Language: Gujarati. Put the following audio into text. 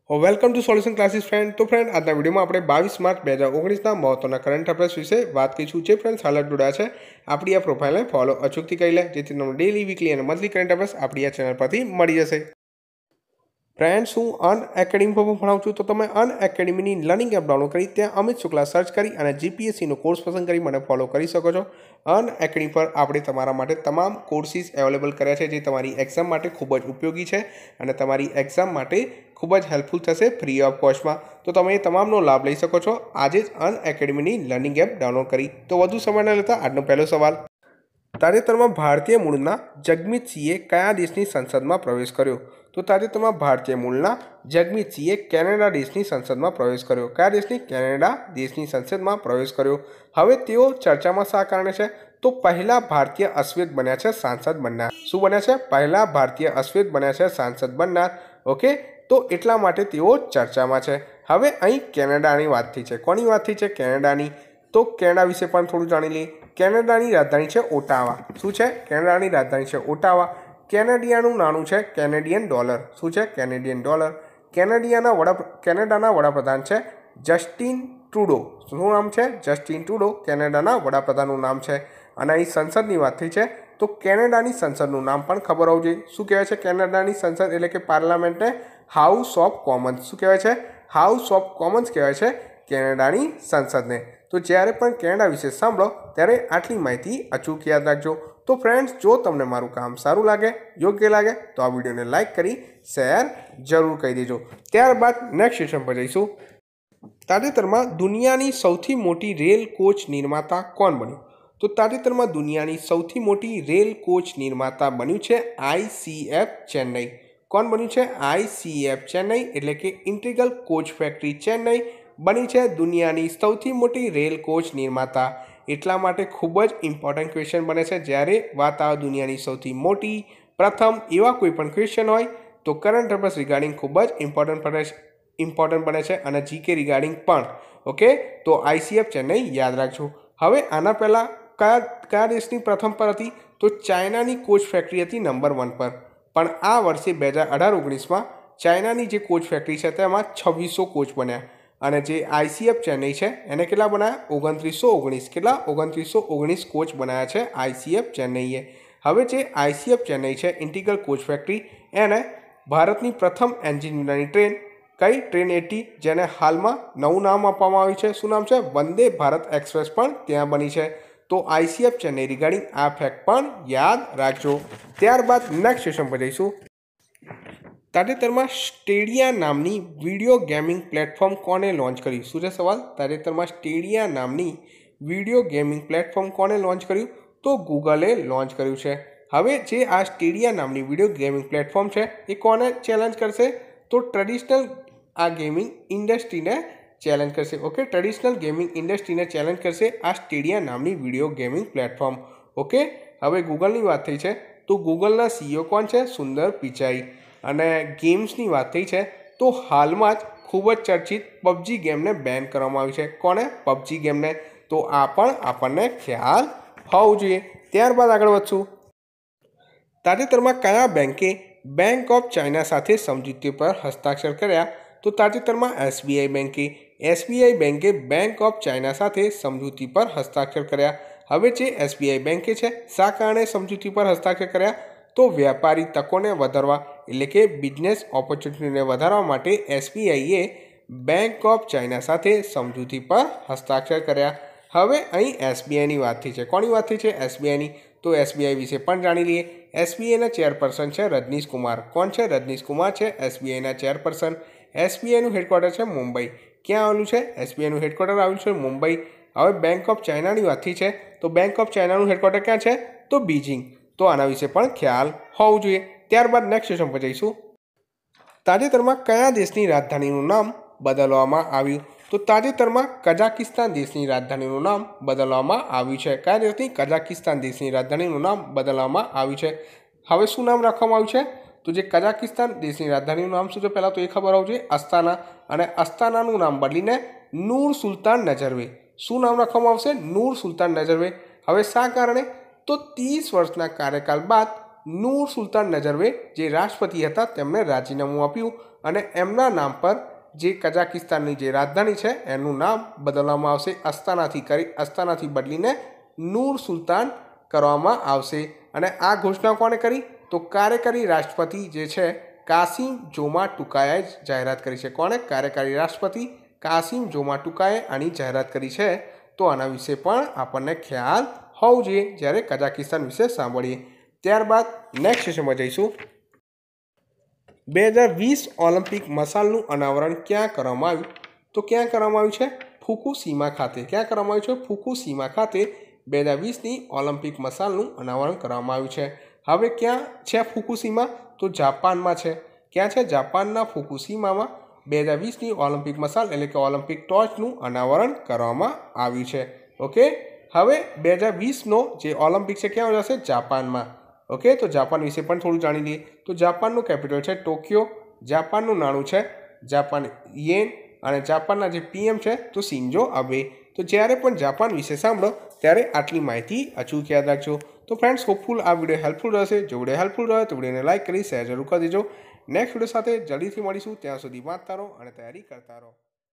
Welcome to solution classes friend. તો ફ્રેન્ડ આજના વિડીયોમાં આપણે 22 માર્ચ 2019ના મહત્વના કરંટ અફેર્સ વિશે વાત કરીશું। જે ફ્રેન્ડ્સ હાલ જોડાયા છે આપણી આ પ્રોફાઇલને ફોલો અચૂકથી કરી લે, જેથી તમને ડેલી, વીકલી અને મંથલી કરંટ અફેર્સ આપણી આ ચેનલ પરથી મળી જશે। ફ્રેન્ડ્સ હું અનએકેડમી પર ભણાવું છું, તો તમે અનએકેડમીની લર્નિંગ એપ ડાઉનલોડ કરી ત્યાં અમિત શુક્લા સર્ચ કરી અને જીપીએસસીનો કોર્સ પસંદ કરી મને ફોલો કરી શકો છો। અનએકેડમી પર આપણે તમારા માટે તમામ કોર્સિસ અવેલેબલ કર્યા છે, જે તમારી એક્ઝામ માટે ખૂબ જ ઉપયોગી છે અને તમારી એક્ઝામ માટે ખૂબ જ હેલ્પફુલ થશે ફ્રી ઓફ કોસ્ટમાં। તો તમે એ તમામનો લાભ લઈ શકો છો આજે જ અનએકેડમીની લર્નિંગ એપ ડાઉનલોડ કરી। તો વધુ સમય ન લેતા આજનો પહેલો સવાલ। તાજેતરમાં ભારતીય મૂળના જગમીત સિંહે કયા દેશની સંસદમાં પ્રવેશ કર્યો? તો તાજેતરમાં ભારતીય મૂળના જગમીત સિંહે કેનેડા દેશની સંસદમાં પ્રવેશ કર્યો। કયા દેશની? કેનેડા દેશની સંસદમાં પ્રવેશ કર્યો। હવે તેઓ ચર્ચામાં શા કારણે છે? તો પહેલા ભારતીય અશ્વેત બન્યા છે સાંસદ બનનાર। શું બન્યા છે? પહેલા ભારતીય અશ્વેત બન્યા છે સાંસદ બનનાર। ઓકે, તો એટલા માટે તેઓ ચર્ચામાં છે। હવે અહીં કેનેડાની વાત થઈ છે। કોની વાત થઈ છે? કેનેડાની। તો કેનેડા વિશે પણ થોડું જાણી લઈએ। કેનેડાની રાજધાની છે ઓટાવા। શું છે? કેનેડાની રાજધાની છે ઓટાવા। કેનેડિયાનું નાણું છે કેનેડિયન ડોલર। શું છે? Canadian dollar. કેનેડાના વડાપ્રધાન છે જસ્ટિન ટ્રુડો। શું નામ છે? જસ્ટિન ટ્રુડો કેનેડાના વડાપ્રધાનનું નામ છે। અને અહીં સંસદની વાત થઈ છે, તો કેનેડાની સંસદનું નામ પણ ખબર હોવું જોઈએ। શું કહેવાય છે કેનેડાની સંસદ? એટલે કે પાર્લામેન્ટને હાઉસ ઓફ કોમન્સ। શું કહેવાય છે? હાઉસ ઓફ કોમન્સ કહેવાય છે કેનેડાની સંસદને। તો જ્યારે પણ કેનેડા વિશે સાંભળો ત્યારે આટલી માહિતી અચૂક યાદ રાખજો। તો ફ્રેન્ડ્સ, જો તમને મારું કામ સારું લાગે, યોગ્ય લાગે તો આ વિડીયોને લાઇક કરી શેર જરૂર કરી દેજો। ત્યારબાદ નેક્સ્ટ સેશન પર જઈશું। તાજેતરમાં દુનિયાની સૌથી મોટી રેલ કોચ નિર્માતા કોણ બન્યું? તો તાજેતરમાં દુનિયાની સૌથી મોટી રેલ કોચ નિર્માતા બન્યું છે ICF ચેન્નઈ। કોણ બન્યું છે? ICF ચેન્નઈ એટલે કે ઇન્ટિગ્રલ કોચ ફેક્ટરી ચેન્નઈ બની છે દુનિયાની સૌથી મોટી રેલ કોચ નિર્માતા। એટલા માટે ખૂબ જ ઇમ્પોર્ટન્ટ ક્વેશ્ચન બને છે જ્યારે વાત આવે દુનિયાની સૌથી મોટી પ્રથમ એવા કોઈ પણ ક્વેશ્ચન હોય તો કરંટ અફેર્સ રિગાર્ડિંગ ખૂબ જ ઇમ્પોર્ટન્ટ બને છે અને જીકે રિગાર્ડિંગ પણ। ઓકે, તો ICF ચેન્નઈ યાદ રાખજો। હવે આના પહેલાં કયા દેશની પ્રથમ પર હતી? તો ચાઇનાની કોચ ફેક્ટરી હતી નંબર 1 પર, પણ આ વર્ષે 2018-19માં ચાઇનાની જે કોચ ફેક્ટરી છે તેમાં 2600 કોચ બન્યા અને જે ICF ચેન્નઈ છે એને કેટલા બનાવ્યા? 2919। કેટલા? 2919 કોચ બનાવ્યા છે ICF ચેન્નઈએ। હવે જે ICF ચેન્નઈ છે ઇન્ટિગ્રલ કોચ ફેક્ટરી, એને ભારતની પ્રથમ એન્જિન વિનાની ટ્રેન કઈ? ટ્રેન 80, જેને હાલમાં નવું નામ આપવામાં આવ્યું છે। શું નામ છે? વંદે ભારત એક્સપ્રેસ પણ ત્યાં બની છે। તો ICF ચેન્નઈ રિગાર્ડિંગ આ ફેક્ટ પણ યાદ રાખજો। ત્યારબાદ નેક્સ્ટ સેશન પર જઈશું। તાજેતરમાં સ્ટેડિયા નામની વિડીયો ગેમિંગ પ્લેટફોર્મ કોને લોન્ચ કર્યું? શું છે સવાલ? તાજેતરમાં સ્ટેડિયા નામની વિડીયો ગેમિંગ પ્લેટફોર્મ કોને લોન્ચ કર્યું? તો ગૂગલે લોન્ચ કર્યું છે। હવે જે આ સ્ટેડિયા નામની વિડીયો ગેમિંગ પ્લેટફોર્મ છે એ કોને ચેલેન્જ કરશે? તો ટ્રેડિશનલ આ ગેમિંગ ઇન્ડસ્ટ્રીને ચેલેન્જ કરશે। ઓકે, ટ્રેડિશનલ ગેમિંગ ઇન્ડસ્ટ્રીને ચેલેન્જ કરશે આ સ્ટેડિયા નામની વિડીયો ગેમિંગ પ્લેટફોર્મ। ઓકે, હવે ગૂગલની વાત થઈ છે તો ગૂગલના CEO કોણ છે? સુંદર પિચાઈ। અને ગેમ્સની વાત થઈ છે તો હાલમાં જ ખૂબ જ ચર્ચિત PUBG ગેમને બેન કરવામાં આવી છે। કોને? PUBG ગેમને। તો આ પણ આપણને ખ્યાલ હોવું જોઈએ। ત્યારબાદ આગળ વધશું। તાજેતરમાં કયા બેંકે બેંક ઓફ ચાઇના સાથે સમજૂતી પર હસ્તાક્ષર કર્યા? તો તાજેતરમાં SBI બેંકે બેંક ઓફ ચાઇના સાથે સમજૂતી પર હસ્તાક્ષર કર્યા। હવે જે SBI બેંકે છે શા કારણે સમજૂતી પર હસ્તાક્ષર કર્યા? તો વ્યાપારી તકોને વધારવા એટલે કે બિઝનેસ ઓપોર્ચ્યુનિટીને વધારવા માટે SBIએ બેંક ઓફ ચાઇના સાથે સમજૂતી પર હસ્તાક્ષર કર્યા। હવે અહીં SBIની વાત થઈ છે। કોની વાત થઈ છે? SBIની। તો SBI વિશે પણ જાણી લઈએ। SBIના ચેરપર્સન છે રજનીશ કુમાર। કોણ છે? રજનીશ કુમાર છે SBIના ચેરપર્સન। SBIનું હેડક્વાર્ટર છે મુંબઈ। ક્યાં આવેલું છે? SBIનું હેડક્વાર્ટર આવેલું છે મુંબઈ। હવે બેંક ઓફ ચાઇનાની વાત થઈ છે તો બેંક ઓફ ચાઇનાનું હેડક્વાર્ટર ક્યાં છે? તો બીજિંગ। તો આના વિશે પણ ખ્યાલ હોવું જોઈએ। ત્યારબાદ નેક્સ્ટ સેશન પર જઈશું। તાજેતરમાં કયા દેશની રાજધાનીનું નામ બદલવામાં આવ્યું? તો તાજેતરમાં કઝાકિસ્તાન દેશની રાજધાનીનું નામ બદલવામાં આવ્યું છે। કયા દેશની? કઝાકિસ્તાન દેશની રાજધાનીનું નામ બદલવામાં આવ્યું છે। હવે શું નામ રાખવામાં આવ્યું છે? તો જે કઝાકિસ્તાન દેશની રાજધાનીનું નામ શું છે પહેલાં તો એ ખબર હોવું જોઈએ, અસ્તાના। અને અસ્તાનાનું નામ બદલીને નૂર સુલતાન નજરવે। શું નામ રાખવામાં આવશે? નૂર સુલતાન નજરવે। હવે શા કારણે? તો 30 વર્ષના કાર્યકાળ બાદ નૂર સુલતાન નજરવે જે રાષ્ટ્રપતિ હતા તેમણે રાજીનામું આપ્યું અને એમના નામ પર જે કઝાકિસ્તાનની જે રાજધાની છે એનું નામ બદલવામાં આવશે. અસ્તાનાથી બદલીને નૂર સુલતાન કરવામાં આવશે. અને આ ઘોષણા કોણે કરી? તો કાર્યકારી રાષ્ટ્રપતિ જે છે કાસિમ જોમા ટુકાએ જાહેરાત કરી છે. કોણે? કાર્યકારી રાષ્ટ્રપતિ કાસિમ જોમા ટુકાએ આની જાહેરાત કરી છે. તો આના વિશે પણ આપણને ખ્યાલ હોવું જોઈએ જ્યારે કઝાકિસ્તાન વિશે સાંભળીએ. ત્યારબાદ નેક્સ્ટ સેશનમાં જઈશું. 2020 ઓલિમ્પિક મશાલનું અનાવરણ ક્યાં કરવામાં આવ્યું? તો ક્યાં કરવામાં આવ્યું છે? ફુકુશીમા ખાતે. ક્યાં કરવામાં આવ્યું છે? ફુકુશીમા ખાતે 2020ની ઓલિમ્પિક મશાલનું અનાવરણ કરવામાં આવ્યું છે. હવે ક્યાં છે ફુકુશીમા? તો જાપાનમાં છે. ક્યાં છે? જાપાનના ફુકુશીમામાં 2020ની ઓલિમ્પિક મશાલ એટલે કે ઓલિમ્પિક ટોર્ચનું અનાવરણ કરવામાં આવ્યું છે. ઓકે, હવે 2020નો જે ઓલિમ્પિક છે ક્યાં યોજાશે? જાપાનમાં. ઓકે, તો જાપાન વિશે પણ થોડું જાણી લઈએ. તો જાપાનનું કેપિટલ છે ટોક્યો. જાપાનનું નાણું છે જાપાન યેન અને જાપાનના જે પીએમ છે તો શિન્ઝો આબે. તો જ્યારે પણ જાપાન વિશે સાંભળો ત્યારે આટલી માહિતી અચૂક યાદ રાખજો. તો ફ્રેન્ડ્સ, હોપફુલ આ વિડીયો હેલ્પફુલ રહેશે. જો વિડીયો હેલ્પફુલ રહે તો વિડીયોને લાઇક કરી શેર જરૂર કરી દેજો. નેક્સ્ટ વિડીયો સાથે જલ્દીથી મળીશું. ત્યાં સુધી વાંચતા રહો અને તૈયારી કરતા રહો.